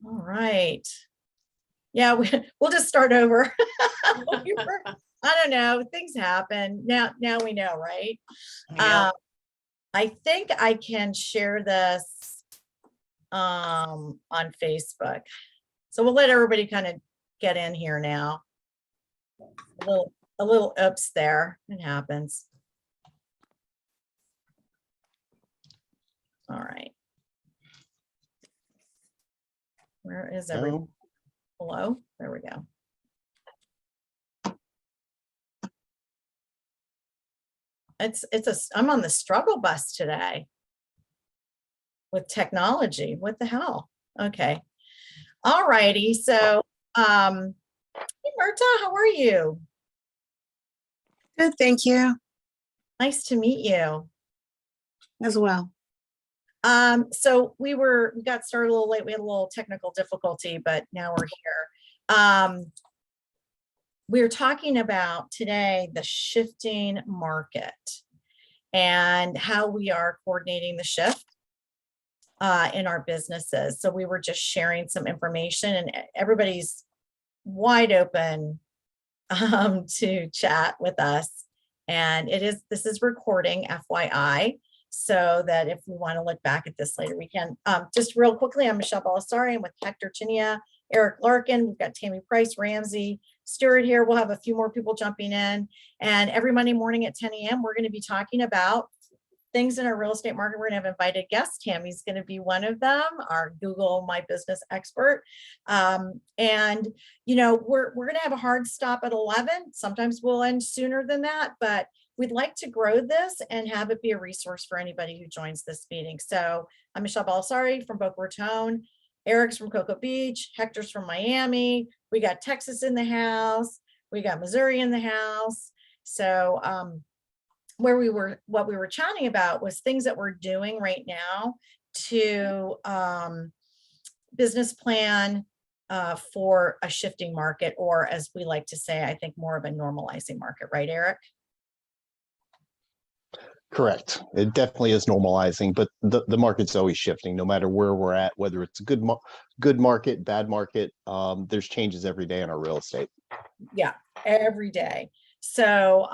All right. Yeah, we'll just start over. I don't know. Things happen. Now we know, right? Yeah. I think I can share this on Facebook. So we'll let everybody kind of get in here now. A little oops there. It happens. All right. Where is everyone? Hello? There we go. I'm on the struggle bus today with technology. What the hell? Okay. All righty. So, hey, Marta, how are you? Good, thank you. Nice to meet you. As well. So we got started a little late. We had a little technical difficulty, but now we're here. We're talking about today the shifting market and how we are coordinating the shift in our businesses. So we were just sharing some information, and everybody's wide open to chat with us. And this is recording, FYI, so that if we want to look back at this later, we can. Just real quickly, I'm Michele Bellisari. I'm with Hector Chinia, Eric Larkin. We've got Tami Price, Ramsey Stewart here. We'll have a few more people jumping in. And every Monday morning at 10 a.m., we're going to be talking about things in our real estate market. We're going to have invited guests. Tammy's going to be one of them, our Google My Business expert. And, you know, we're going to have a hard stop at 11. Sometimes we'll end sooner than that, but we'd like to grow this and have it be a resource for anybody who joins this meeting. So I'm Michele Bellisari from Boca Raton. Eric's from Cocoa Beach. Hector's from Miami. We got Texas in the house. We got Missouri in the house. So what we were chatting about was things that we're doing right now to business plan for a shifting market, or as we like to say, I think more of a normalizing market, right, Eric? Correct. It definitely is normalizing, but the market's always shifting, no matter where we're at, whether it's a good market, bad market. There's changes every day in our real estate. Yeah, every day. So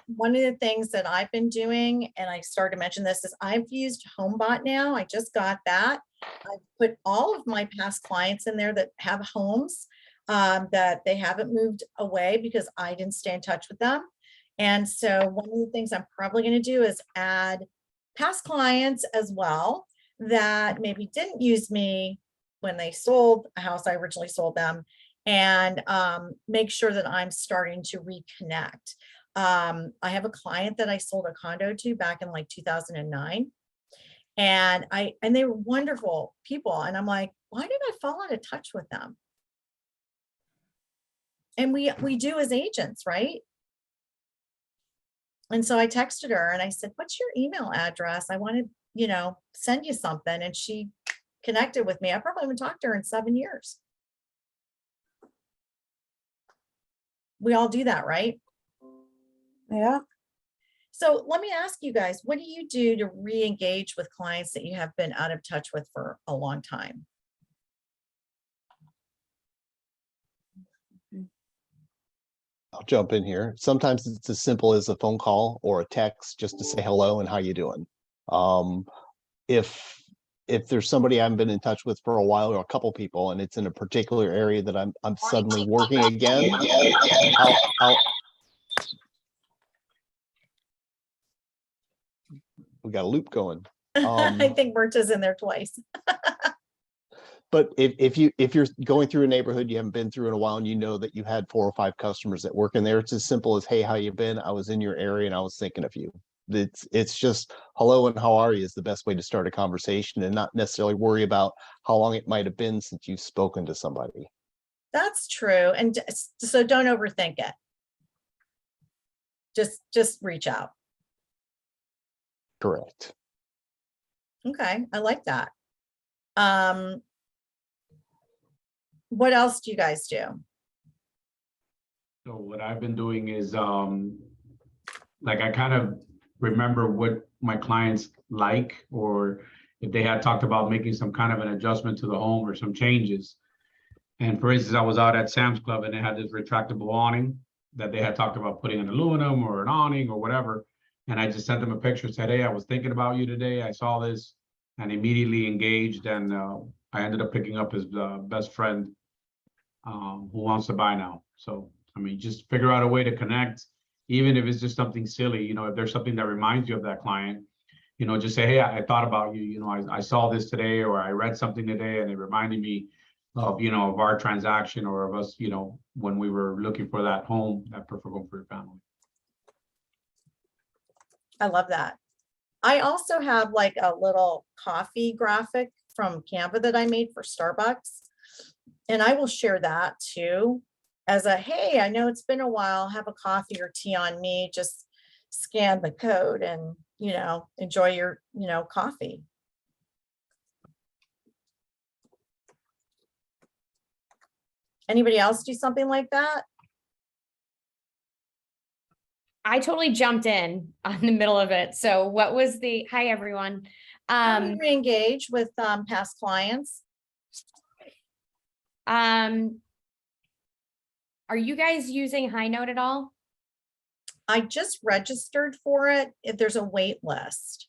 one of the things that I've been doing, and I started to mention this, is I've used HomeBot now. I just got that. I put all of my past clients in there that have homes that they haven't moved away because I didn't stay in touch with them. And so one of the things I'm probably going to do is add past clients as well that maybe didn't use me when they sold a house I originally sold them, and make sure that I'm starting to reconnect. I have a client that I sold a condo to back in like 2009. And they were wonderful people. And I'm like, why did I fall out of touch with them? And we do as agents, right? And so I texted her and I said, what's your email address? I want to, send you something. And she connected with me. I probably haven't talked to her in 7 years. We all do that, right? Yeah. So let me ask you guys, what do you do to re-engage with clients that you have been out of touch with for a long time? I'll jump in here. Sometimes it's as simple as a phone call or a text just to say hello and how you doing. If there's somebody I haven't been in touch with for a while, or a couple people, and it's in a particular area that I'm suddenly working again, we got a loop going. I think Berta's in there twice. But if you're going through a neighborhood you haven't been through in a while, and you know that you had 4 or 5 customers that work in there, it's as simple as, hey, how you been? I was in your area and I was thinking of you. It's just hello and how are you is the best way to start a conversation, and not necessarily worry about how long it might have been since you've spoken to somebody. That's true. And so don't overthink it. Just reach out. Correct. Okay, I like that. What else do you guys do? So what I've been doing is like I kind of remember what my clients like, or if they had talked about making some kind of an adjustment to the home or some changes. And for instance, I was out at Sam's Club and they had this retractable awning that they had talked about putting an aluminum or an awning or whatever. And I just sent them a picture, said, hey, I was thinking about you today. I saw this, and immediately engaged. And I ended up picking up his best friend who wants to buy now. So, I mean, just figure out a way to connect, even if it's just something silly, you know, if there's something that reminds you of that client, you know, just say, hey, I thought about you, you know, I saw this today, or I read something today and it reminded me of, you know, of our transaction or of us, you know, when we were looking for that home, that perfect home for your family. I love that. I also have like a little coffee graphic from Canva that I made for Starbucks. And I will share that too as a, hey, I know it's been a while, have a coffee or tea on me, just scan the code and, you know, enjoy your, you know, coffee. Anybody else do something like that? I totally jumped in on the middle of it. So what was the, hi, everyone. How do you re-engage with past clients? Are you guys using High Note at all? I just registered for it. If there's a wait list.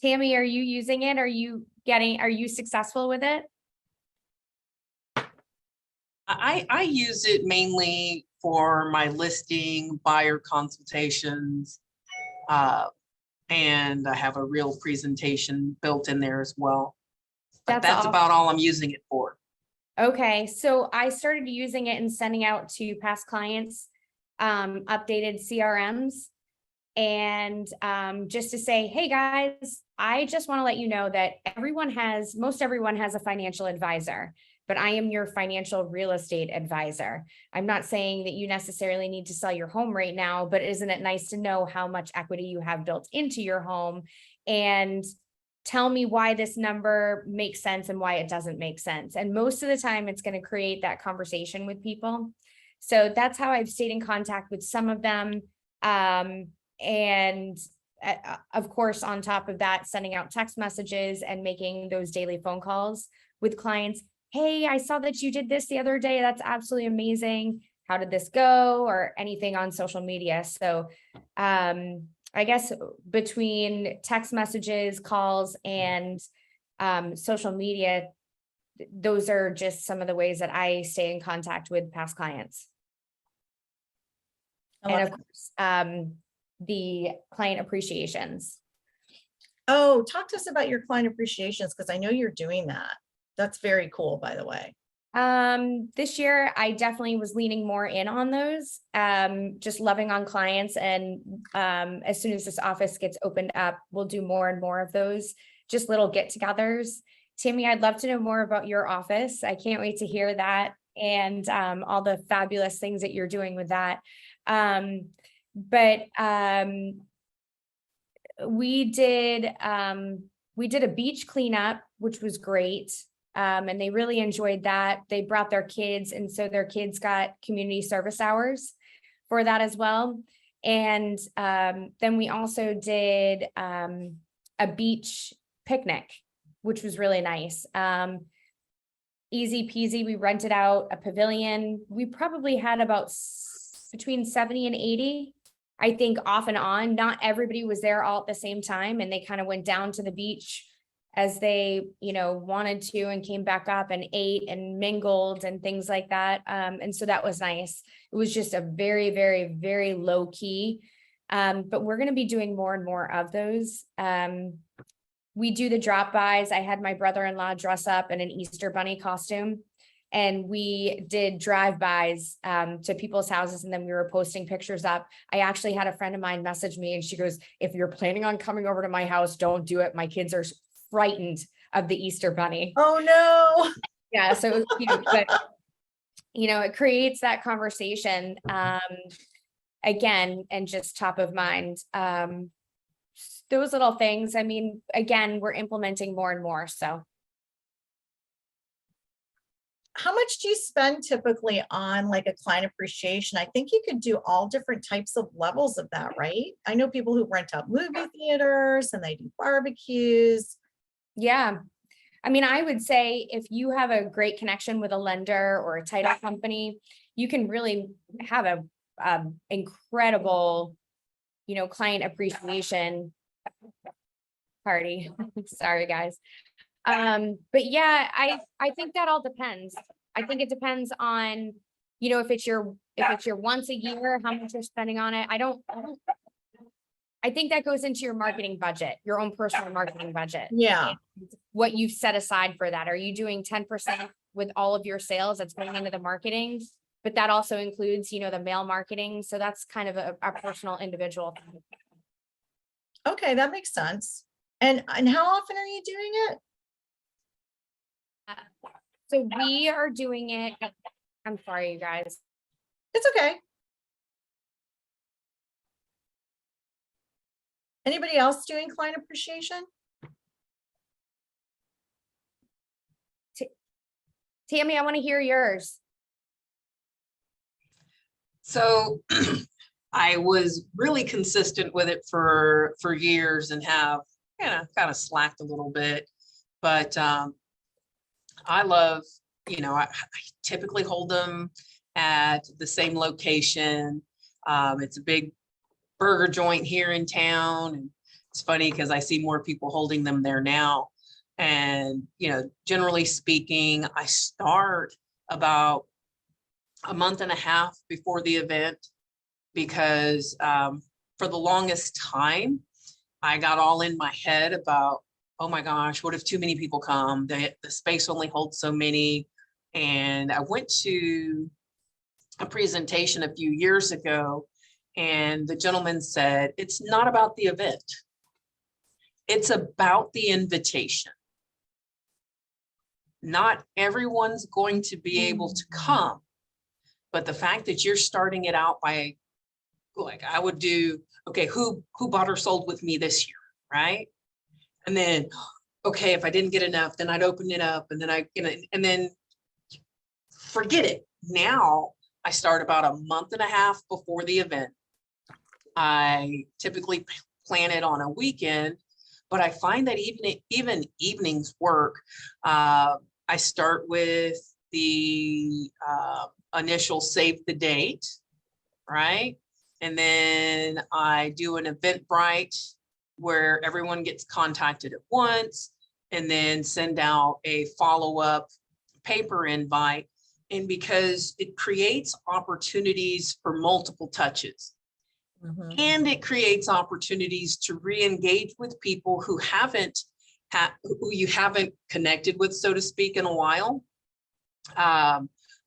Tami, are you using it? Are you successful with it? I use it mainly for my listing, buyer consultations, and I have a real presentation built in there as well. But that's awesome. about all I'm using it for. Okay, so I started using it and sending out to past clients updated CRMs, and just to say, hey guys, I just want to let you know that most everyone has a financial advisor, but I am your financial real estate advisor. I'm not saying that you necessarily need to sell your home right now, but isn't it nice to know how much equity you have built into your home, and tell me why this number makes sense and why it doesn't make sense. And most of the time it's going to create that conversation with people. So that's how I've stayed in contact with some of them. And of course, on top of that, sending out text messages and making those daily phone calls with clients. Hey, I saw that you did this the other day. That's absolutely amazing. How did this go? Or anything on social media. So I guess between text messages, calls, and social media, those are just some of the ways that I stay in contact with past clients. And of course, the client appreciations. Oh, talk to us about your client appreciations, because I know you're doing that. That's very cool, by the way. This year, I definitely was leaning more in on those, just loving on clients. And as soon as this office gets opened up, we'll do more and more of those, just little get-togethers. Tami, I'd love to know more about your office. I can't wait to hear that, and all the fabulous things that you're doing with that. But we did a beach cleanup, which was great. And they really enjoyed that. They brought their kids, and so their kids got community service hours for that as well. And then we also did a beach picnic, which was really nice. Easy peasy. We rented out a pavilion. We probably had about between 70 and 80, I think, off and on. Not everybody was there all at the same time, and they kind of went down to the beach as they, you know, wanted to, and came back up and ate and mingled and things like that. And so that was nice. It was just a very, very, very low key. But we're going to be doing more and more of those. We do the drop bys. I had my brother-in-law dress up in an Easter bunny costume, and we did drive-bys to people's houses, and then we were posting pictures up. I actually had a friend of mine message me, and she goes, if you're planning on coming over to my house, don't do it. My kids are frightened of the Easter bunny. Oh no. Yeah, so it was cute, but you know, it creates that conversation again, and just top of mind. Those little things. I mean, again, we're implementing more and more. So How much do you spend typically on like a client appreciation? I think you could do all different types of levels of that, right? I know people who rent out movie theaters and they do barbecues. Yeah. I mean, I would say if you have a great connection with a lender or a title company, you can really have a incredible, client appreciation party. Sorry, guys. But yeah, I think that all depends. I think it depends on, if it's your once a year, how much you're spending on it. I think that goes into your marketing budget, your own personal marketing budget. Yeah. What you've set aside for that. Are you doing 10% with all of your sales that's going into the marketing? But that also includes, the mail marketing. So that's kind of a personal individual thing. Okay, that makes sense. And how often are you doing it? So we are doing it. I'm sorry, you guys. It's okay. Anybody else doing client appreciation? Tami, I want to hear yours. So I was really consistent with it for years and have kind of slacked a little bit, but I love, I typically hold them at the same location. It's a big burger joint here in town, and it's funny because I see more people holding them there now. And generally speaking, I start about a month and a half before the event, because for the longest time, I got all in my head about, oh my gosh, what if too many people come? The space only holds so many. And I went to a presentation a few years ago, and the gentleman said, it's not about the event. It's about the invitation. Not everyone's going to be able to come, but the fact that you're starting it out by, like I would do, okay, who bought or sold with me this year, right? And then, okay, if I didn't get enough, then I'd open it up, and then and then forget it. Now I start about a month and a half before the event. I typically plan it on a weekend, but I find that even evenings work. I start with the initial save the date, right? And then I do an Eventbrite where everyone gets contacted at once, and then send out a follow-up paper invite. And because it creates opportunities for multiple touches. Mhm. And it creates opportunities to re-engage with people who you haven't connected with, so to speak, in a while.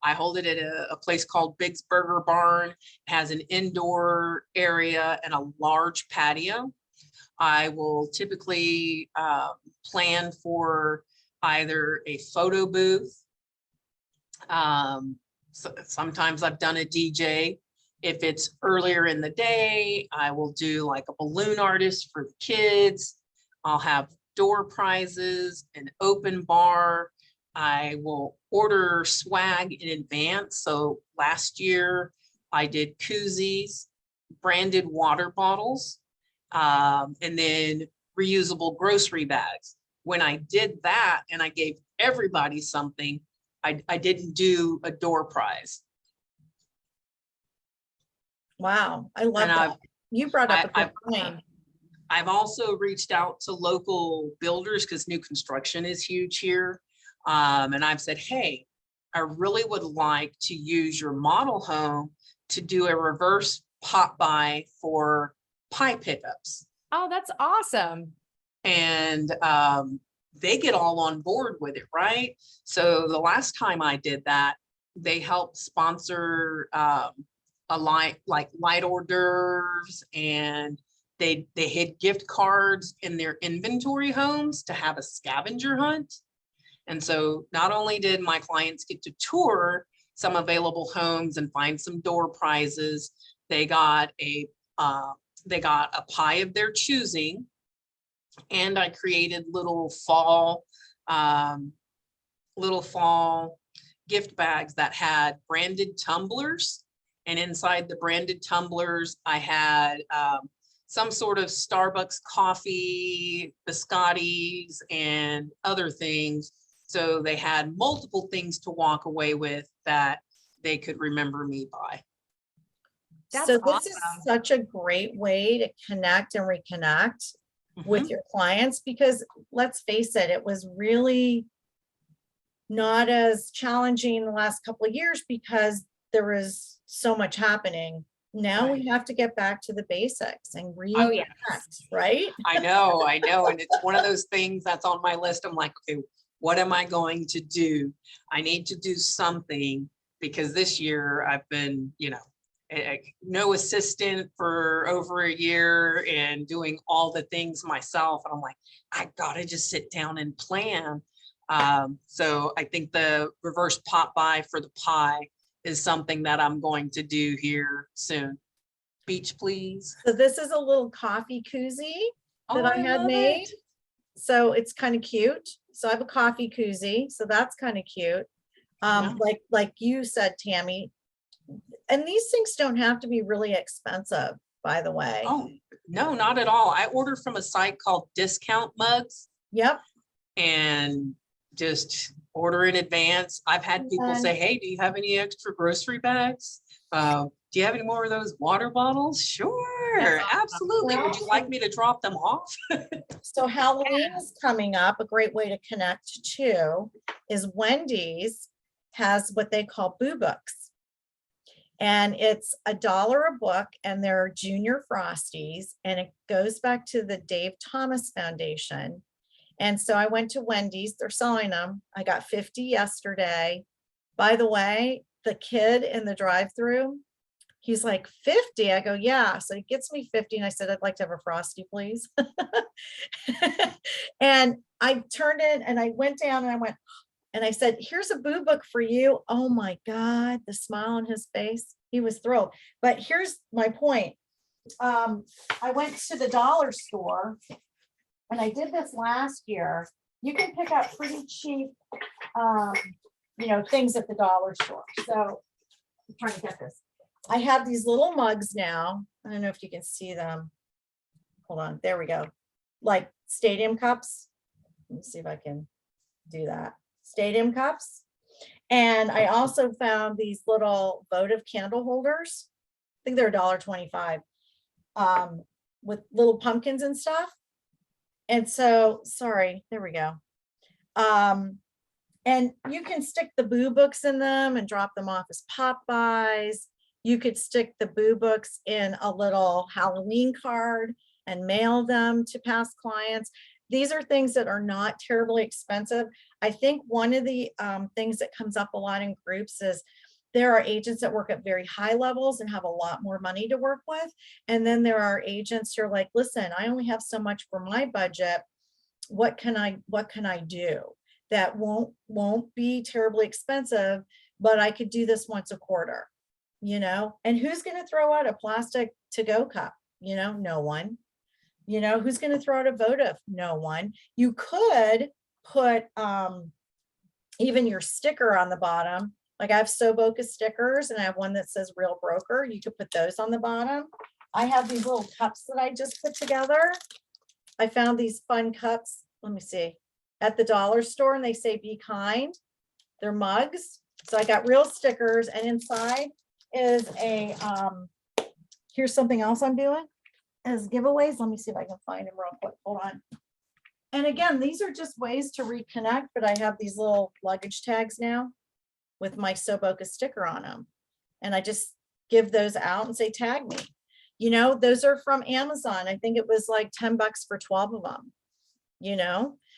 I hold it at a place called Big's Burger Barn. It has an indoor area and a large patio. I will typically plan for either a photo booth. So sometimes I've done a DJ. If it's earlier in the day, I will do like a balloon artist for the kids. I'll have door prizes, an open bar. I will order swag in advance. So last year I did koozies, branded water bottles, and then reusable grocery bags. When I did that and I gave everybody something, I didn't do a door prize. Wow, I love And that. You brought up a good point. I've also reached out to local builders because new construction is huge here. And I've said, hey, I really would like to use your model home to do a reverse pop by for pie pickups. Oh, that's awesome. And they get all on board with it, right? So the last time I did that, they helped sponsor a light hors d'oeuvres, and they had gift cards in their inventory homes to have a scavenger hunt. And so not only did my clients get to tour some available homes and find some door prizes, they got a pie of their choosing. And I created little fall gift bags that had branded tumblers. And inside the branded tumblers, I had some sort of Starbucks coffee, biscottis, and other things. So they had multiple things to walk away with that they could remember me by. That's So this is awesome. such a great way to connect and reconnect with Mhm. your clients, because let's face it, it was really not as challenging the last couple of years because there was so much happening. Now we have to get back to the basics and Oh, yes. reconnect, right? I know. And it's one of those things that's on my list. I'm like, okay, what am I going to do? I need to do something, because this year I've been, no assistant for over a year and doing all the things myself. And I'm like, I gotta just sit down and plan. So I think the reverse pot buy for the pie is something that I'm going to do here soon. Beach, please. So this is a little coffee koozie that I had love made. it. So it's kind of cute. So I have a coffee koozie, so that's kind of cute. Yeah. Like you said, Tami, and these things don't have to be really expensive, by the way. Oh, no, not at all. I ordered from a site called Discount Mugs Yep. and just order in advance. I've had people say, hey, do you have any extra grocery bags? Do you have any more of those water bottles? Sure, awesome. absolutely. Would you like me to drop them off? So Halloween is coming up. A great way to connect too is Wendy's has what they call Boo Books. And it's $1 a book, and they're junior Frosties, and it goes back to the Dave Thomas Foundation. And so I went to Wendy's, they're selling them. I got 50 yesterday. By the way, the kid in the drive-through, he's like, 50? I go, yeah. So he gets me 50. And I said, I'd like to have a Frosty, please. And I turned in and I went down and I went, and I said, here's a Boo Book for you. Oh my God, the smile on his face. He was thrilled. But here's my point. I went to the dollar store and I did this last year. You can pick up pretty cheap, things at the dollar store. So I'm trying to get this. I have these little mugs now. I don't know if you can see them. Hold on, there we go. Like stadium cups. Let me see if I can do that. Stadium cups. And I also found these little votive candle holders. I think they're $1.25 with little pumpkins and stuff. And so, sorry, there we go. And you can stick the Boo Books in them and drop them off as pop buys. You could stick the Boo Books in a little Halloween card and mail them to past clients. These are things that are not terribly expensive. I think one of the things that comes up a lot in groups is there are agents that work at very high levels and have a lot more money to work with. And then there are agents who are like, listen, I only have so much for my budget. What can I do that won't be terribly expensive, but I could do this once a quarter, and who's going to throw out a plastic to-go cup? No one. Who's going to throw out a votive? No one. You could put even your sticker on the bottom. Like I have Boca stickers and I have one that says Real Broker. You could put those on the bottom. I have these little cups that I just put together. I found these fun cups. Let me see. At the dollar store, and they say be kind. They're mugs. So I got real stickers, and inside is a here's something else I'm doing as giveaways. Let me see if I can find them real quick. Hold on. And again, these are just ways to reconnect, but I have these little luggage tags now with my Boca sticker on them. And I just give those out and say, tag me. Those are from Amazon. I think it was like 10 bucks for 12 of them,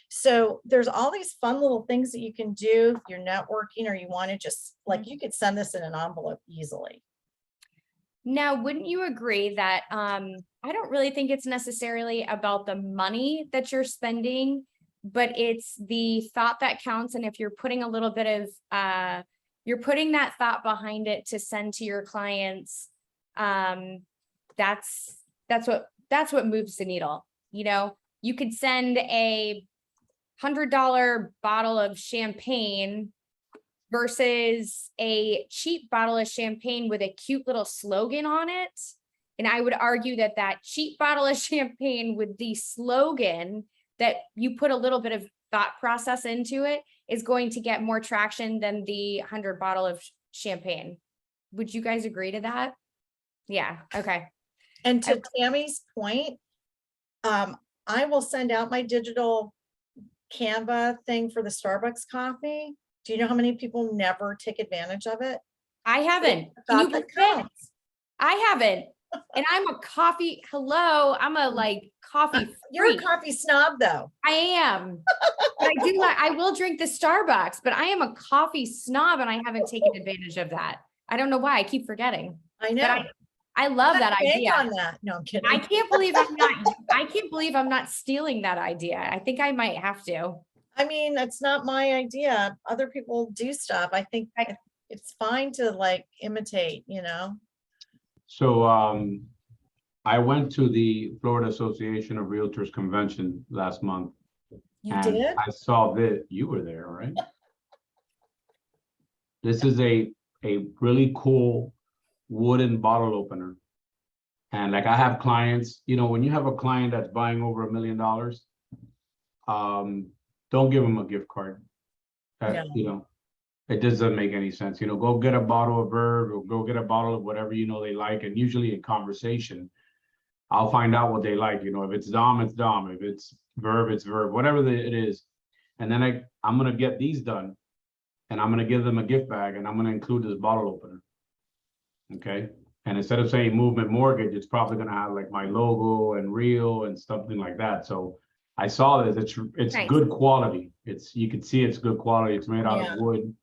So there's all these fun little things that you can do if you're networking or you want to just like, you could send this in an envelope easily. Now, wouldn't you agree that I don't really think it's necessarily about the money that you're spending, but it's the thought that counts. And if you're putting a little bit of, you're putting that thought behind it to send to your clients, that's what moves the needle. You could send a $100 bottle of champagne versus a cheap bottle of champagne with a cute little slogan on it. And I would argue that that cheap bottle of champagne with the slogan that you put a little bit of thought process into it is going to get more traction than the 100 bottle of champagne. Would you guys agree to that? Yeah, okay. And to Tammy's point, I will send out my digital Canva thing for the Starbucks coffee. Do you know how many people never take advantage of it? I haven't. Can you Thought that believe it? counts. I haven't. And I'm a coffee, hello, I'm a like coffee You're a freak. coffee snob though. I am. But I do like, I will drink the Starbucks, but I am a coffee snob and I haven't taken advantage of that. I don't know why, I keep forgetting. I But know. I love that Bank idea. on that. No, I'm kidding. I can't believe I'm not stealing that idea. I think I might have to. I mean, it's not my idea. Other people do stuff. I think it's fine to like imitate, you know? So, I went to the Florida Association of Realtors Convention last month. You and did? I saw that you were there, right? This is a really cool wooden bottle opener. And like I have clients, you know, when you have a client that's buying over $1 million, don't give them a gift card. No. You know, it doesn't make any sense. You know, go get a bottle of Verve or go get a bottle of whatever you know they like. And usually in conversation, I'll find out what they like. You know, if it's Dom, it's Dom. If it's Verve, it's Verve, whatever it is. And then I'm gonna get these done, and I'm gonna give them a gift bag, and I'm gonna include this bottle opener. Okay. And instead of saying Movement Mortgage, it's probably gonna have like my logo and Real and something like that. So I saw this. It's Nice. good quality. You can see it's good quality. It's made out Yeah. of wood,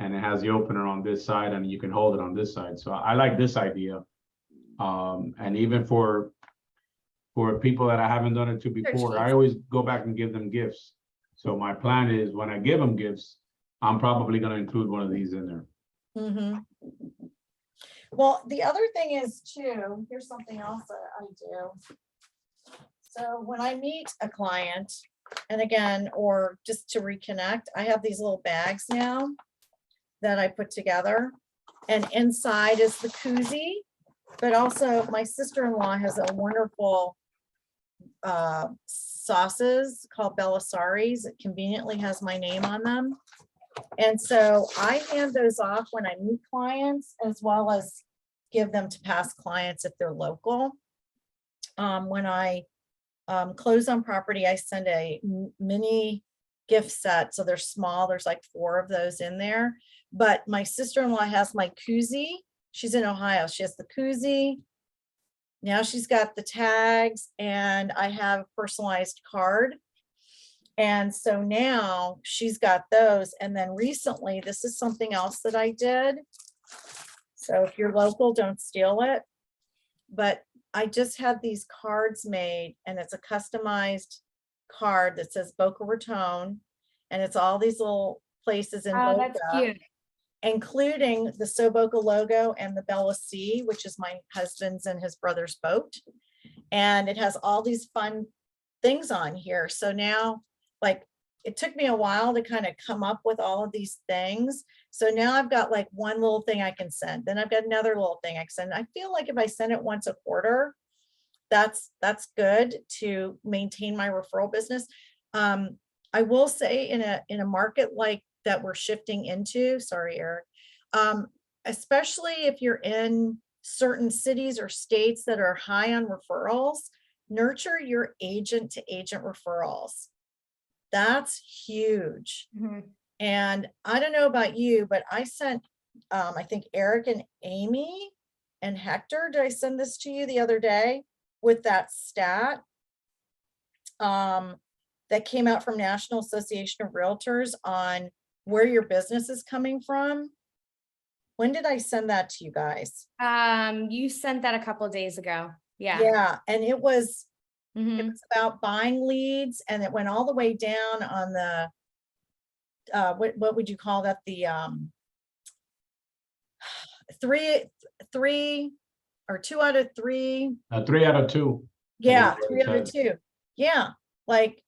and it has the opener on this side, and you can hold it on this side. So I like this idea. And even for people that I haven't done it to before, I always go back and give them gifts. So my plan is when I give them gifts, I'm probably gonna include one of these in there. Mhm. Well, the other thing is too, here's something else that I do. So when I meet a client, and again, or just to reconnect, I have these little bags now that I put together. And inside is the koozie, but also my sister-in-law has a wonderful sauces called Bellisaris. It conveniently has my name on them. And so I hand those off when I meet clients, as well as give them to past clients if they're local. When I close on property, I send a mini gift set. So they're small. There's like 4 of those in there. But my sister-in-law has my koozie. She's in Ohio. She has the koozie. Now she's got the tags, and I have a personalized card. And so now she's got those. And then recently, this is something else that I did. So if you're local, don't steal it. But I just had these cards made, and it's a customized card that says Boca Raton. And it's all these little places in Oh, Boca, that's cute. including the So Boca logo and the Bellisari, which is my husband's and his brother's boat. And it has all these fun things on here. So now, like, it took me a while to kind of come up with all of these things. So now I've got like one little thing I can send. Then I've got another little thing I can send. I feel like if I send it once a quarter, that's good to maintain my referral business. I will say in a market like that we're shifting into, sorry, Eric, especially if you're in certain cities or states that are high on referrals, nurture your agent to agent referrals. That's huge. Mhm. And I don't know about you, but I sent, I think Eric and Aimee and Hector, did I send this to you the other day with that stat? That came out from National Association of Realtors on where your business is coming from. When did I send that to you guys? You sent that a couple of days ago. Yeah. Yeah, and it was Mhm. about buying leads, and it went all the way down on the what would you call that? The three or 2 out of 3. 3 out of 2. Yeah, think 3 out of that's 2. Yeah, like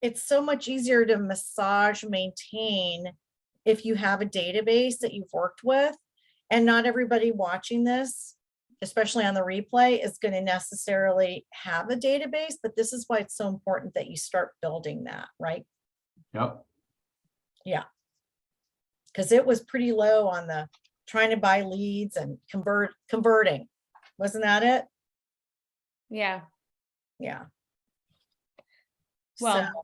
it's so much easier to massage, maintain if you have a database that you've worked with. And not everybody watching this especially on the replay, is going to necessarily have a database, but this is why it's so important that you start building that, right? Yep. Because it was pretty low on the trying to buy leads and converting. Wasn't that it? Yeah. Yeah. Well, So,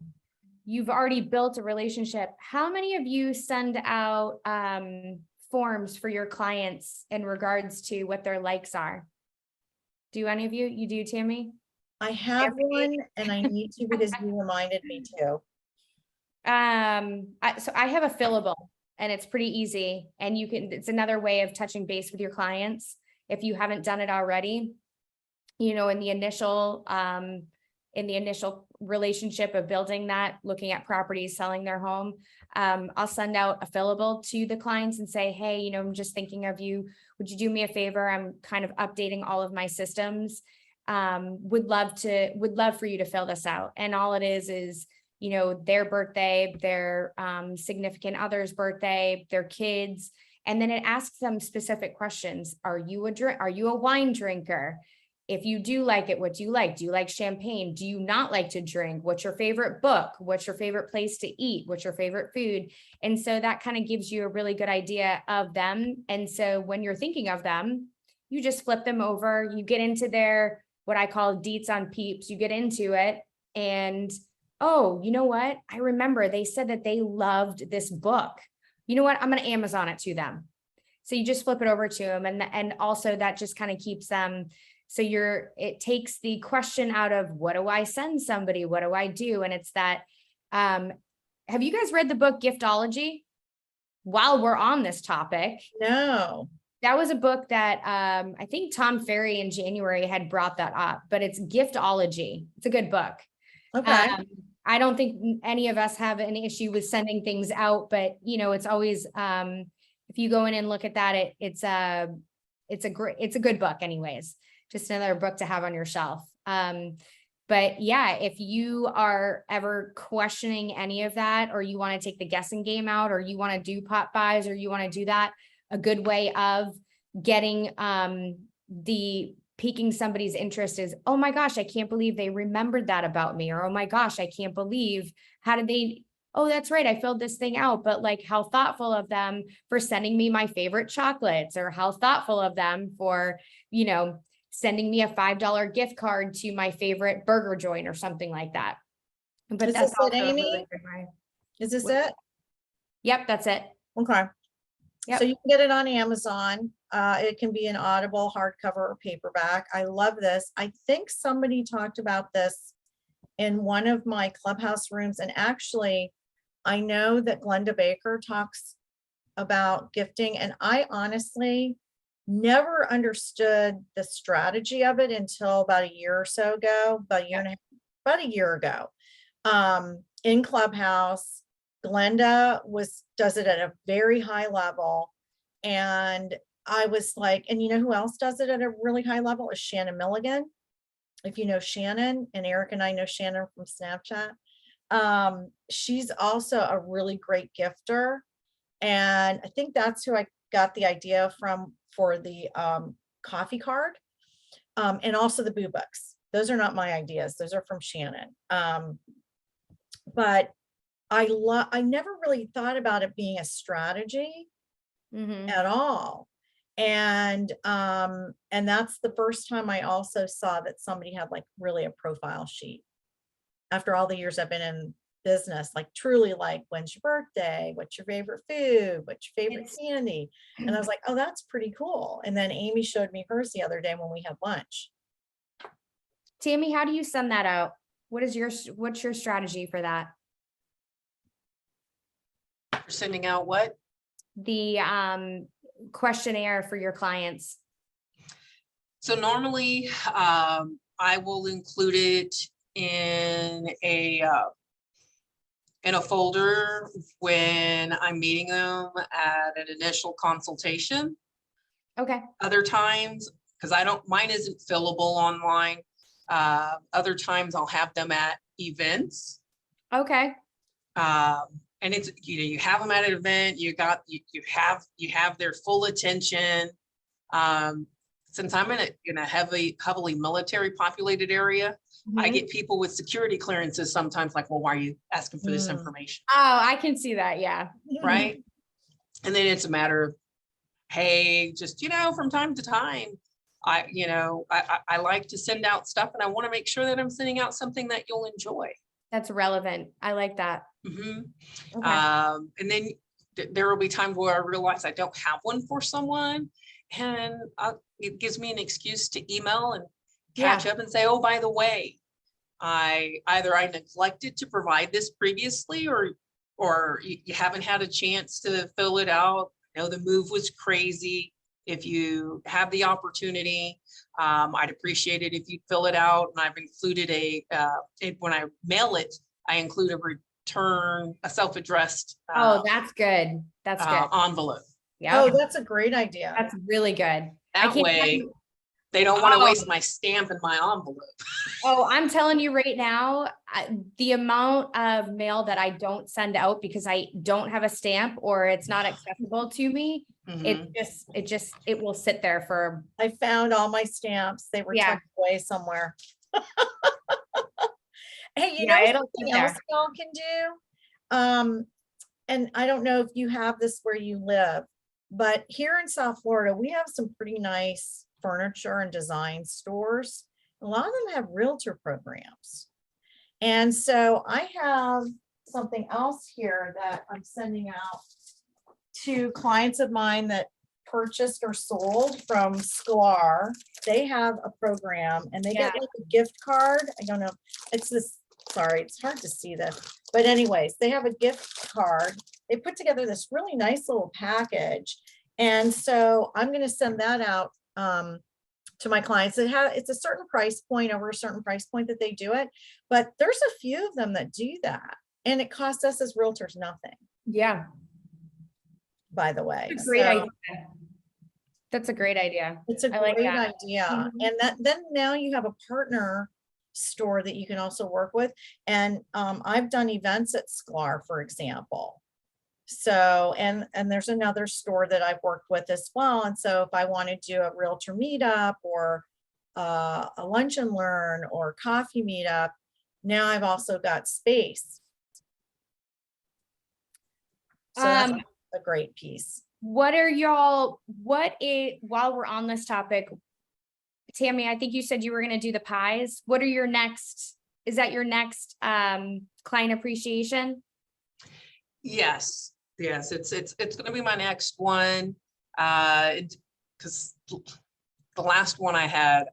you've already built a relationship. How many of you send out forms for your clients in regards to what their likes are? Do any of you? You do, Tami? I have one and I need to because you reminded me to. So I have a fillable and it's pretty easy, and you can, it's another way of touching base with your clients if you haven't done it already. You know, in the initial relationship of building that, looking at properties, selling their home, I'll send out a fillable to the clients and say, hey, you know, I'm just thinking of you. Would you do me a favor? I'm kind of updating all of my systems. Would love for you to fill this out. And all it is, you know, their birthday, their significant other's birthday, their kids. And then it asks them specific questions. Are you a wine drinker? If you do like it, what do you like? Do you like champagne? Do you not like to drink? What's your favorite book? What's your favorite place to eat? What's your favorite food? And so that kind of gives you a really good idea of them. And so when you're thinking of them, you just flip them over, you get into their, what I call deets on peeps, you get into it and, oh, you know what? I remember they said that they loved this book. You know what? I'm going to Amazon it to them. So you just flip it over to them. And also that just kind of keeps them. So it takes the question out of what do I send somebody? What do I do? And it's that, have you guys read the book Giftology? While we're on this topic. No. That was a book that I think Tom Ferry in January had brought that up, but it's Giftology. It's a good book. Okay. I don't think any of us have an issue with sending things out, but you know, it's always, if you go in and look at that, it's a good book anyways. Just another book to have on your shelf. But yeah, if you are ever questioning any of that, or you want to take the guessing game out, or you want to do pop buys, or you want to do that, a good way of getting piquing somebody's interest is, oh my gosh, I can't believe they remembered that about me. Or, oh my gosh, I can't believe, how did they, oh, that's right, I filled this thing out, but like how thoughtful of them for sending me my favorite chocolates, or how thoughtful of them for, you know, sending me a $5 gift card to my favorite burger joint or something like that. But Is that's this it, also a Aimee? really good way. Is this it? Yep, that's it. Okay. Yep. So you can get it on Amazon. It can be an Audible, hardcover, or paperback. I love this. I think somebody talked about this in one of my clubhouse rooms. And actually, I know that Glenda Baker talks about gifting. And I honestly never understood the strategy of it until about a year or so ago, about a year ago. In Clubhouse, Glenda does it at a very high level. And I was like, and you know who else does it at a really high level is Shannon Milligan. If you know Shannon, and Eric and I know Shannon from Snapchat. She's also a really great gifter. And I think that's who I got the idea from for the coffee card, and also the boo books. Those are not my ideas. Those are from Shannon. But I never really thought about it being a strategy at all. And that's the first time I also saw that somebody had like really a profile sheet. After all the years I've been in business, like truly like, when's your birthday? What's your favorite food? What's your favorite candy? And I was like, oh, that's pretty cool. And then Aimee showed me hers the other day when we had lunch. Tami, how do you send that out? What's your strategy for that? For sending out what? The questionnaire for your clients. So normally, I will include it in a folder when I'm meeting them at an initial consultation. Okay. Other times, because mine isn't fillable online. Other times I'll have them at events. Okay. And it's, you have them at an event, you have their full attention. since I'm in a heavily military populated area, I Mhm. get people with security clearances sometimes like, well, why are you asking for this Mm. information? Oh, I can see that. Yeah. Right? And then it's a matter of, hey, just, from time to time, I like to send out stuff and I want to make sure that I'm sending out something that you'll enjoy. That's relevant. I like that. Mhm. Okay. And then there will be times where I realize I don't have one for someone, and it gives me an excuse to email and catch up and say, oh, by the way, I neglected to provide this previously, or you haven't had a chance to fill it out. I know the move was crazy. If you have the opportunity, I'd appreciate it if you fill it out. And I've included when I mail it, I include a self-addressed Oh, that's good. That's good. envelope. Yeah. Oh, that's a great idea. That's really good. I That can't tell way, you- they don't want to Oh. waste my stamp in my envelope. Oh, I'm telling you right now, the amount of mail that I don't send out because I don't have a stamp or it's not accessible to me, Mhm. it will sit there for, I found all my stamps. They were Yeah. tucked away somewhere. Hey, you Yeah, know it'll something sit there. else y'all can do? And I don't know if you have this where you live, but here in South Florida, we have some pretty nice furniture and design stores. A lot of them have realtor programs. And so I have something else here that I'm sending out to clients of mine that purchased or sold from Sklar. They have a program and they get Yeah. like a gift card. I don't know. It's this, sorry, it's hard to see this. But anyways, they have a gift card. They put together this really nice little package. And so I'm going to send that out to my clients. It's a certain price point, over a certain price point that they do it. But there's a few of them that do that. And it costs us as realtors nothing, yeah. by the way. That's a great So idea. That's a great idea. it's a I like great that. idea. Mhm. And then now you have a partner store that you can also work with. And I've done events at Sklar, for example. So, and there's another store that I've worked with as well. And so if I want to do a realtor meetup or a lunch and learn or coffee meetup, now I've also got space. So that's a great piece. While we're on this topic, Tami, I think you said you were going to do the pies. What are your next, is that your next client appreciation? Yes, it's going to be my next one. Because the last one I had,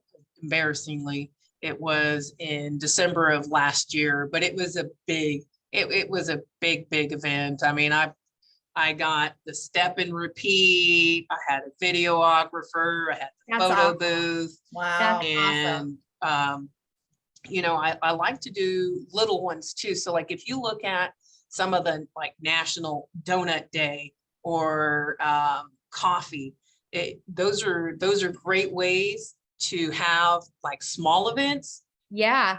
embarrassingly, it was in December of last year, but it was a big event. I mean, I got the step and repeat. I had a videographer. I had the That's photo awesome. booth. Wow. That's And, I like to do little ones too. So like, if you look at some of the like National Donut Day or coffee, those are great ways to have like small events. Yeah.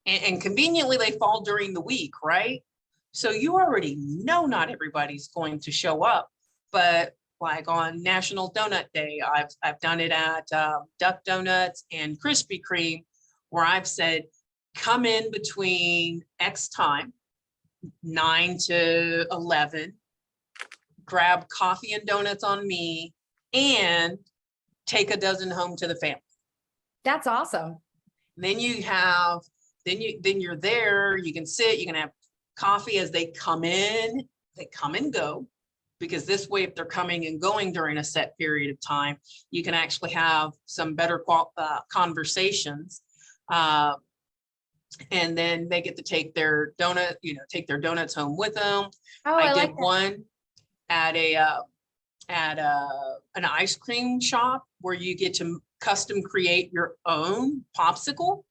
And conveniently they fall during the week, right? So you already know not everybody's going to show up, but like on National Donut Day, I've done it at Duck Donuts and Krispy Kreme, where I've said, come in between X time, 9 to 11, grab coffee and donuts on me, and take a dozen home to the family. That's awesome. Then you're there, you can sit, you can have coffee as they come in, they come and go, because this way, if they're coming and going during a set period of time, you can actually have some better conversations. And then they get to take their donuts home with them. Oh, I I did like that. one at an ice cream shop where you get to custom create your own popsicle.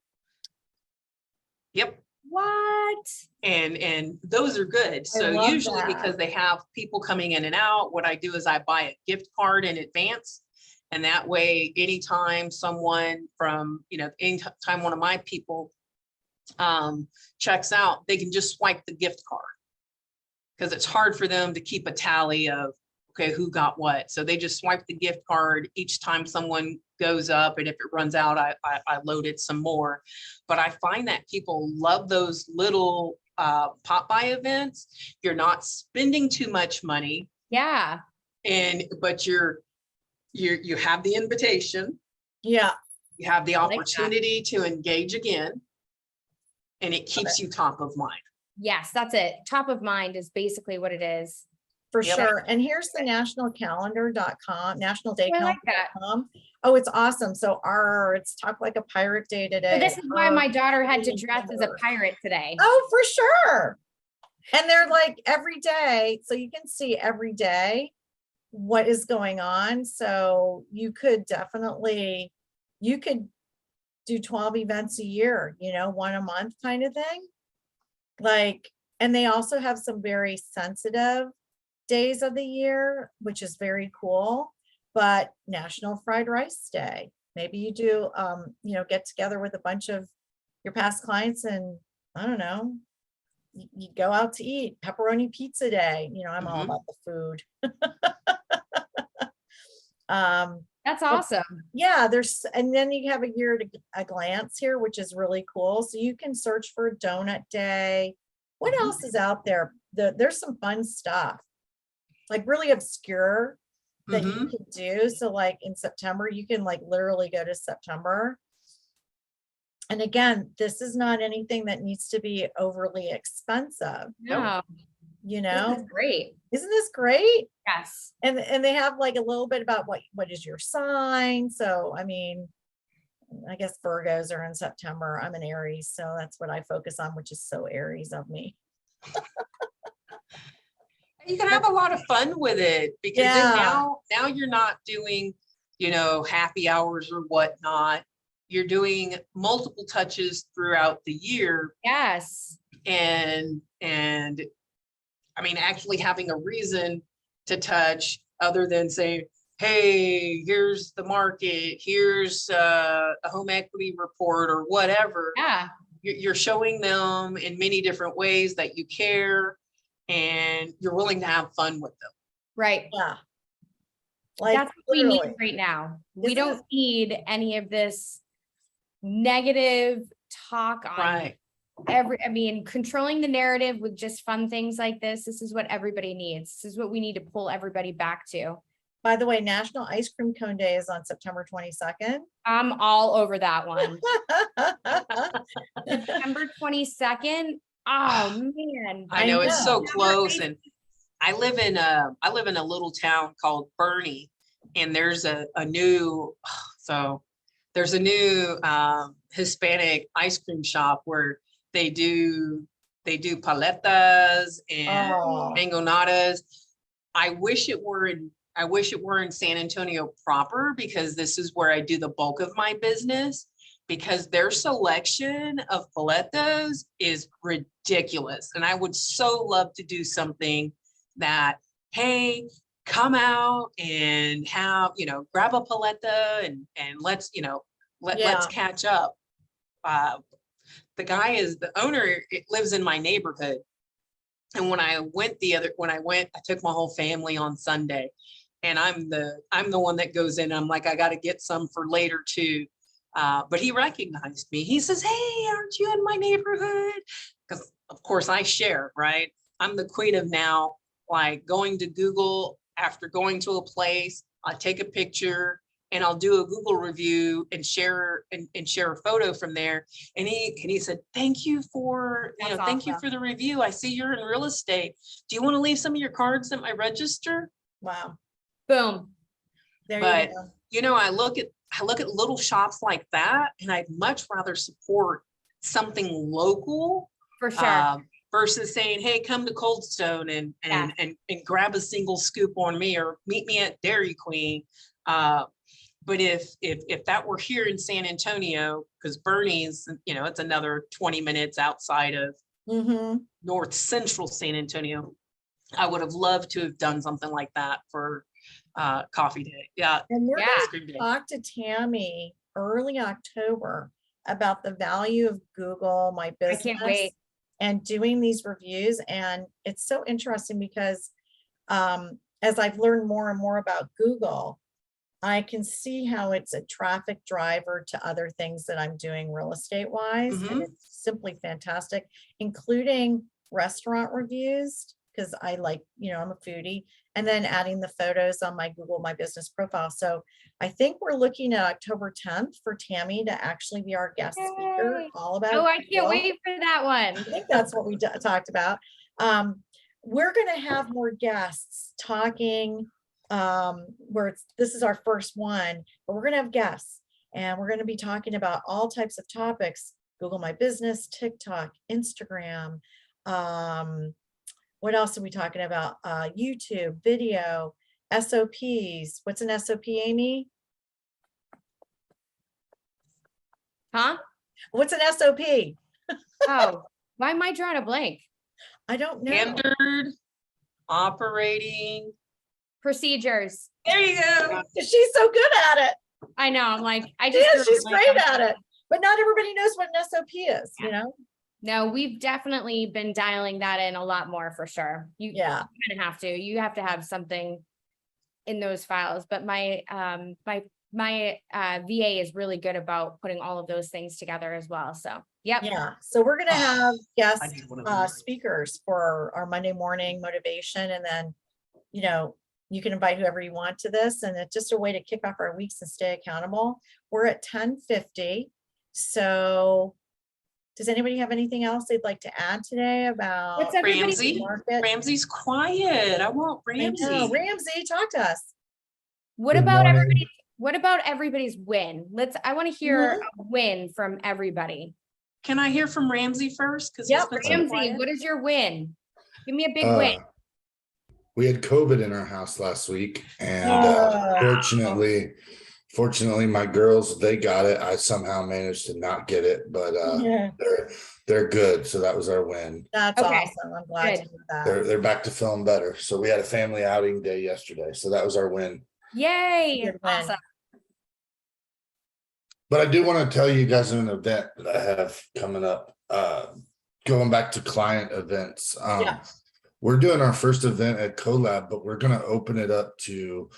Yep. What? And those are good. So love usually that. because they have people coming in and out, what I do is I buy a gift card in advance. And that way, anytime someone anytime one of my people checks out, they can just swipe the gift card. Because it's hard for them to keep a tally of, okay, who got what? So they just swipe the gift card each time someone goes up, and if it runs out, I load it some more. But I find that people love those little pop by events. You're not spending too much money, Yeah. but you have the invitation, Yeah, you have the like that. opportunity to engage again, and it keeps you top of mind. Yes, that's it. Top of mind is basically what it is. for Yep. sure. And here's the nationalcalendar.com, I like that. nationaldaycalendar.com. Oh, it's awesome. So it's Talk Like a Pirate Day today. So this is why my daughter had to Really dress as a clever. pirate today. Oh, for sure. And they're like every day. So you can see every day what is going on. So you could definitely, you could do 12 events a year, one a month kind of thing. Like, and they also have some very sensitive days of the year, which is very cool. But National Fried Rice Day, maybe you do, get together with a bunch of your past clients and I don't know, you go out to eat. Pepperoni Pizza Day, I'm all Mhm. about the food. That's awesome. Yeah, and then you have a year at a glance here, which is really cool. So you can search for Donut Day. What Mhm. else is out there? There's some fun stuff, like really obscure that you Mhm. could do. So like in September, you can like literally go to September. And again, this is not anything that needs to be overly expensive, No, you this know? is great. Isn't this great? Yes. And they have like a little bit about what is your sign. So I mean, I guess Virgos are in September. I'm an Aries, so that's what I focus on, which is so Aries of me. You can have a lot of fun with it, because then Yeah. now you're not doing, happy hours or whatnot. You're doing multiple touches throughout the year, Yes. and I mean, actually having a reason to touch other than say, hey, here's the market, here's a home equity report or whatever. Yeah. You're showing them in many different ways that you care and you're willing to have fun with them. Right. Yeah. Like That's what we need literally. right now. We Isn't don't need any of this negative talk on Right. controlling the narrative with just fun things like this. This is what everybody needs. This is what we need to pull everybody back to. By the way, National Ice Cream Cone Day is on September 22nd. I'm all over that one. September 22nd. Oh man. I know it's so know. close, and I live in a little town called Bernie, and there's a new Hispanic ice cream shop where they do paletas and Oh, mangonadas. I wish it were in San Antonio proper, because this is where I do the bulk of my business, because their selection of paletas is ridiculous. And I would so love to do something that, hey, come out and have, grab a paleta and let's, let's catch up. The owner, it lives in my neighborhood. And when I took my whole family on Sunday, and I'm the one that goes in. I'm like, I got to get some for later too. But he recognized me. He says, hey, aren't you in my neighborhood? Because of course I share, right? I'm the queen of now, like going to Google after going to a place, I'll take a picture and I'll do a Google review and share a photo from there. And he said, thank you for, That's thank you awesome. for the review. I see you're in real estate. Do you want to leave some of your cards at my register? wow. Boom. There But you go. I look at little shops like that, and I'd much rather support something local For sure. versus saying, hey, come to Cold Stone and grab a single scoop on me, or meet me at Dairy Queen. But if that were here in San Antonio, because Bernie's, it's another 20 minutes outside of Mhm. north central San Antonio, I would have loved to have done something like that for coffee day. Yeah. And we're Yeah. gonna Scream day. talk to Tami early October about the value of Google My I Business can't wait. and doing these reviews. And it's so interesting because as I've learned more and more about Google, I can see how it's a traffic driver to other things that I'm doing real estate wise. And Mhm. it's simply fantastic, including restaurant reviews, because I like, I'm a foodie, and then adding the photos on my Google My Business profile. So I think we're looking at October 10th for Tami to actually be our guest speaker, Yay. all about. Oh, I can't Google. wait for that one. I think that's what we talked about. We're going to have more guests talking this is our first one, but we're going to have guests and we're going to be talking about all types of topics: Google My Business, TikTok, Instagram. What else are we talking about? YouTube, video, SOPs. What's an SOP, Aimee? Huh? What's an SOP? Oh, why am I drawing a blank? I don't know. Standard operating. Procedures. There you go. She's so good at it. I know. I'm like, I She just. is. drew a She's blank great on at it. But not everybody knows what an SOP is, No, we've definitely been dialing that in a lot more for sure. You Yeah. kind of have to. You have to have something in those files. But my VA is really good about putting all of those things together as well. So, yep. Yeah. So we're going to have I guest need one of those. speakers for our Monday morning motivation. And then, you can invite whoever you want to this. And it's just a way to kick off our weeks and stay accountable. We're at 10:50. So does anybody have anything else they'd like to add today about What's everybody? Ramsey? market? Ramsey's quiet. I want I know. Ramsey. Ramsey, talk to us. What Good about morning. everybody? What about everybody's win? I want to hear a win from everybody. Can I hear from Ramsey first? Because Yep, Ramsey, what is your win? Give me a big win. We had COVID in our house last week, and fortunately, my girls, they got it. I somehow managed to not get it, but Yeah, they're good. So that was our win. that's Okay, awesome. I'm glad to good. hear that. They're back to feeling better. So we had a family outing day yesterday. So that was our win. Yay! Good win. Awesome. But I do want to tell you guys an event that I have coming up. Going back to client events. Yeah. We're doing our first event at CoLab, but we're going to open it up to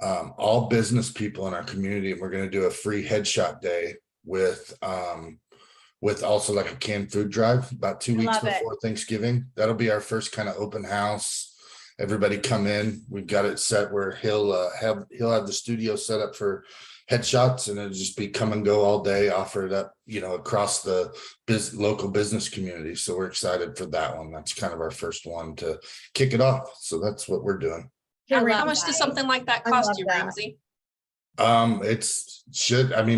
all business people in our community. And we're going to do a free headshot day with also like a canned food drive about 2 weeks love it. before Thanksgiving. That'll be our first kind of open house. Everybody come in. We've got it set where he'll have the studio set up for headshots, and it'll just be come and go all day, offer it up, across the local business community. So we're excited for that one. That's kind of our first one to kick it off. So that's what we're doing. Hey, I love How Ramsey, much does something like that I cost love you, that. Ramsey?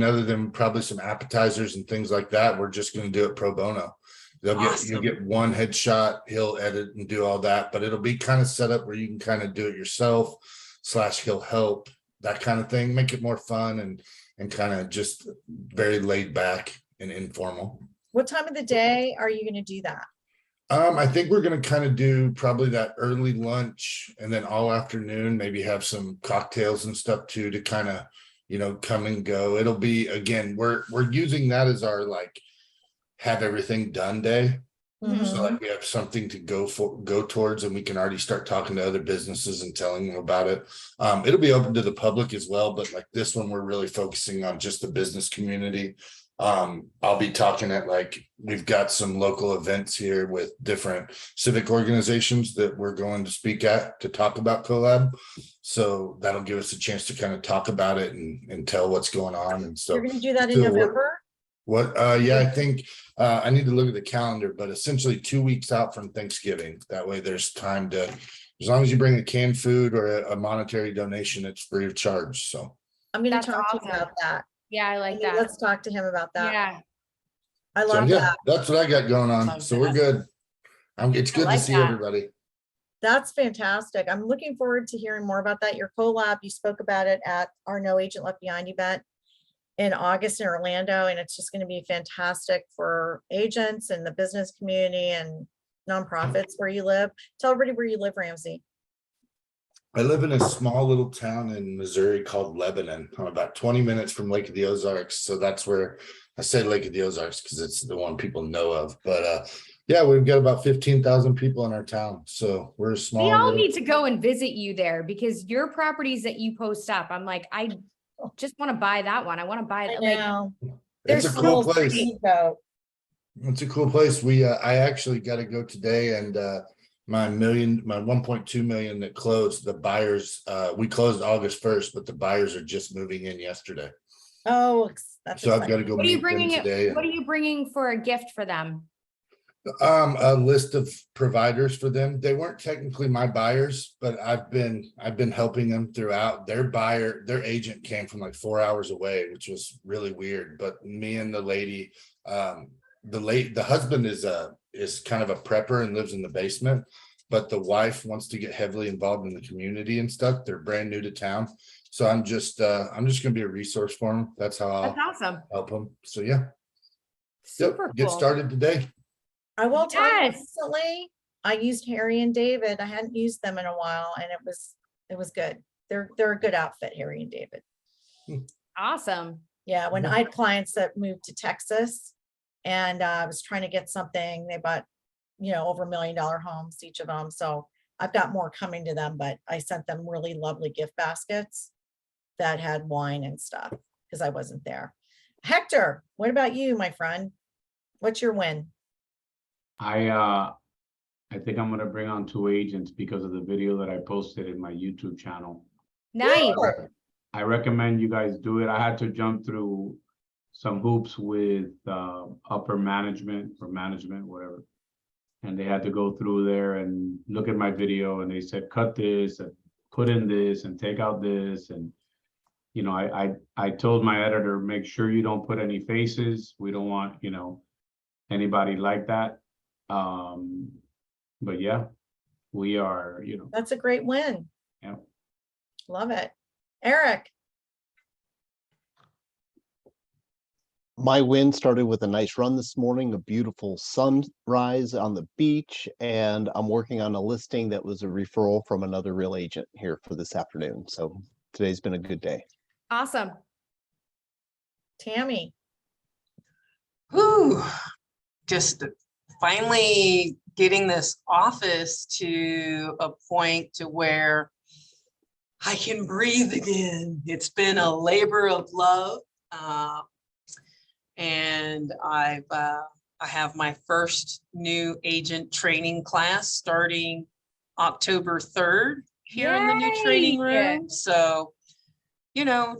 Other than probably some appetizers and things like that, we're just going to do it pro bono. You'll Awesome. get one headshot, he'll edit and do all that, but it'll be kind of set up where you can kind of do it yourself / he'll help, that kind of thing, make it more fun and kind of just very laid back and informal. What time of the day are you going to do that? I think we're going to kind of do probably that early lunch and then all afternoon, maybe have some cocktails and stuff too, to kind of, come and go. It'll be, again, we're using that as our have everything done day. Mhm. So we have something to go towards, and we can already start talking to other businesses and telling them about it. It'll be open to the public as well, but this one, we're really focusing on just the business community. I'll be talking at we've got some local events here with different civic organizations that we're going to speak at to talk about CoLab. So that'll give us a chance to kind of talk about it and tell what's going on and stuff. You're going to do that in So November? I think I need to look at the calendar, but essentially 2 weeks out from Thanksgiving. That way there's time to, as long as you bring a canned food or a monetary donation, it's free of charge. So I'm going That's to talk to him awesome. about that. Yeah, I like Maybe that. Let's talk to him about that. Yeah. I So, love yeah, that. that's what I got going on. Love So we're that. good. It's good to like see that. everybody. That's fantastic. I'm looking forward to hearing more about that. Your CoLab, you spoke about it at our No Agent Left Behind event in August in Orlando, and it's just going to be fantastic for agents and the business community and nonprofits where you live. Tell everybody where you live, Ramsey. I live in a small little town in Missouri called Lebanon. I'm about 20 minutes from Lake of the Ozarks. So that's where I say Lake of the Ozarks because it's the one people know of. But Yeah, we've got about 15,000 people in our town, so we're a small. We all little- need to go and visit you there because your properties that you post up, I'm like, I just want to buy that one. I want to buy I it. Like, know. It's a there's cool so place. pretty. So, It's a cool place. I actually got to go today, and my 1.2 million that closed, the buyers, we closed August 1st, but the buyers are just moving in yesterday. oh, that's So I've got to exciting. go What are you meet them bringing today. it? What are you bringing for a gift for them? A list of providers for them. They weren't technically my buyers, but I've been helping them throughout. Their agent came from like 4 hours away, which was really weird. But me and the lady, the husband is kind of a prepper and lives in the basement, but the wife wants to get heavily involved in the community and stuff. They're brand new to town. So I'm just gonna be a resource for them. That's how That's I'll awesome. help them. So yeah. Super Get cool. started today. I will tell you Yes. recently, I used Harry and David. I hadn't used them in a while and it was good. They're a good outfit, Harry and David. Awesome. Yeah, when Yeah. I had clients that moved to Texas and I was trying to get something, they bought, over $1 million homes, each of them. So I've got more coming to them, but I sent them really lovely gift baskets that had wine and stuff because I wasn't there. Hector, what about you, my friend? What's your win? I think I'm gonna bring on 2 agents because of the video that I posted in my YouTube channel. Nice. Good. I recommend you guys do it. I had to jump through some hoops with upper management or management, whatever. And they had to go through there and look at my video and they said, cut this and put in this and take out this. And, I told my editor, make sure you don't put any faces. We don't want, anybody like that. But yeah, we are, That's a great win. yeah. Love it. Eric, My win started with a nice run this morning, a beautiful sunrise on the beach, and I'm working on a listing that was a referral from another real agent here for this afternoon. So today's been a good day. Awesome. Tami, Whew, just finally getting this office to a point to where I can breathe again. It's been a labor of love. And I have my first new agent training class starting October 3rd here in the new training Yay! room. So,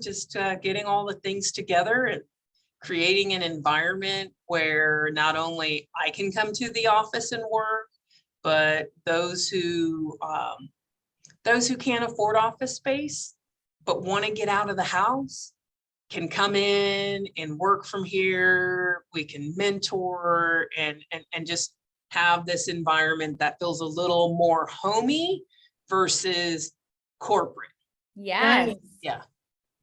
just getting all the things together and creating an environment where not only I can come to the office and work, but those who can't afford office space but want to get out of the house can come in and work from here. We can mentor and just have this environment that feels a little more homey versus corporate. Yes. Nice. Yeah.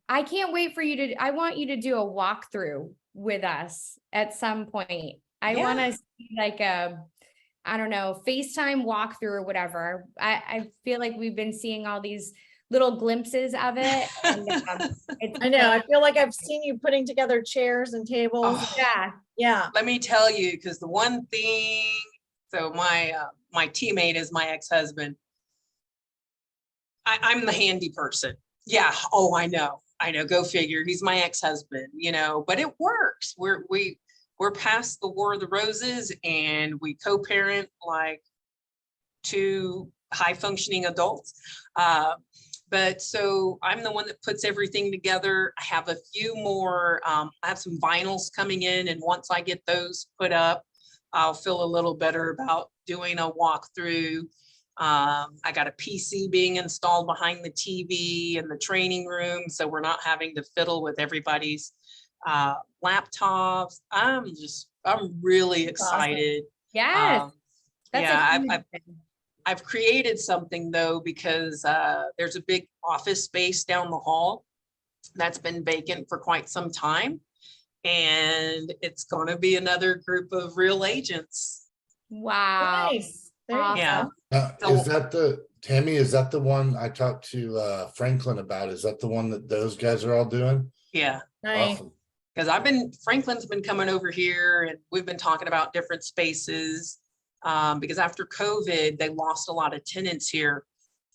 I can't wait for you to, I want you to do a walkthrough with us at some point. I want Yeah. to see like I don't know, FaceTime walkthrough or whatever. I feel like we've been seeing all these little glimpses of it. And, it's, I know. I feel like I've seen you putting together chairs and tables. Oh, yeah. Yeah. let me tell you, because the one thing, so my teammate is my ex-husband. I'm the handy person. Yeah. Oh, I know. Go figure. He's my ex-husband, but it works. We're past the War of the Roses and we co-parent like 2 high-functioning adults. But so I'm the one that puts everything together. I have a few more, I have some vinyls coming in, and once I get those put up, I'll feel a little better about doing a walkthrough. I got a PC being installed behind the TV in the training room, so we're not having to fiddle with everybody's laptops. I'm really That's awesome. excited. Yes. That's Yeah, a huge thing. I've created something though, because there's a big office space down the hall that's been vacant for quite some time. And it's going to be another group of real agents. Wow. Nice. There you Yeah. go. Is that Tami, is that the one I talked to Franklin about? Is that the one that those guys are all doing? Yeah. Nice. Because Franklin's been coming over here and we've been talking about different spaces. Because after COVID, they lost a lot of tenants here.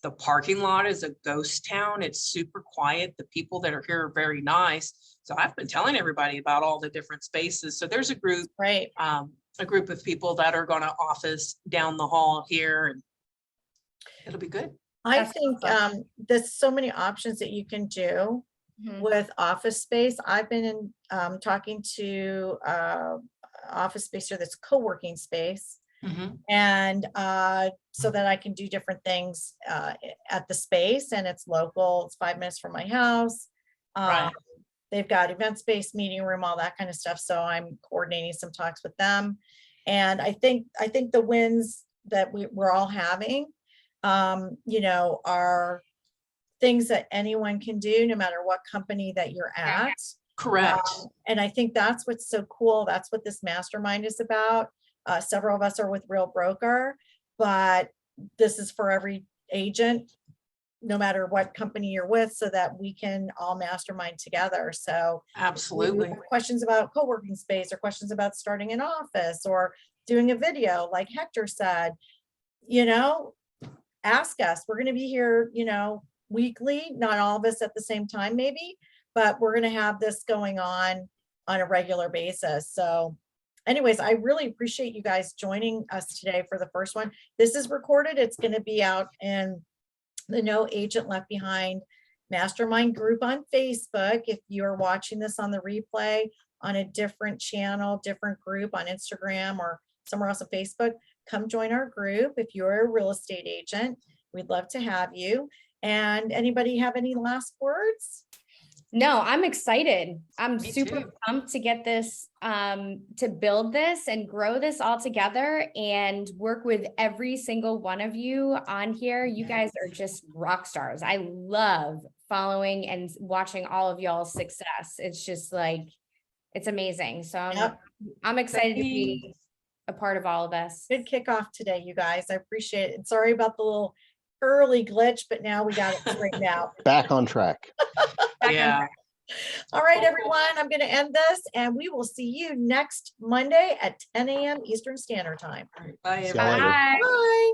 The parking lot is a ghost town. It's super quiet. The people that are here are very nice. So I've been telling everybody about all the different spaces. So there's a group Right. of people that are going to office down the hall here, and it'll be good. I That's think awesome. there's so many options that you can do Mhm. with office space. I've been in talking to office space here that's co-working space. And so that I can do different things at the space, and it's local, it's 5 minutes from my house. Right. They've got event space, meeting room, all that kind of stuff. So I'm coordinating some talks with them. And I think the wins that we're all having, you know, are things that anyone can do, no matter what company that you're at. Correct. And I think that's what's so cool. That's what this mastermind is about. Several of us are with Real Broker, but this is for every agent, no matter what company you're with, so that we can all mastermind together. So if you Absolutely. have questions about co-working space, or questions about starting an office, or doing a video, like Hector said, you know, ask us. We're going to be here, you know, weekly, not all of us at the same time, maybe, but we're going to have this going on a regular basis. So anyways, I really appreciate you guys joining us today for the first one. This is recorded. It's going to be out in the No Agent Left Behind Mastermind group on Facebook. If you're watching this on the replay on a different channel, different group on Instagram or somewhere else on Facebook, come join our group. If you're a real estate agent, we'd love to have you. And anybody have any last words? No, I'm excited. I'm Me super too. pumped to get this, to build this and grow this all together and work with every single one of you on here. You guys are just rock stars. I love following and watching all of y'all's success. It's just like, it's amazing. So Yep. I'm excited to be a part of all of this. Good kickoff today, you guys. I appreciate it. And sorry about the little early glitch, but now we got it straightened out. Back on track. Back on Yeah. track. All right, everyone, I'm going to end this, and we will see you next Monday at 10 a.m. Eastern Standard Time. Bye, See y'all everybody. later. Bye. Bye.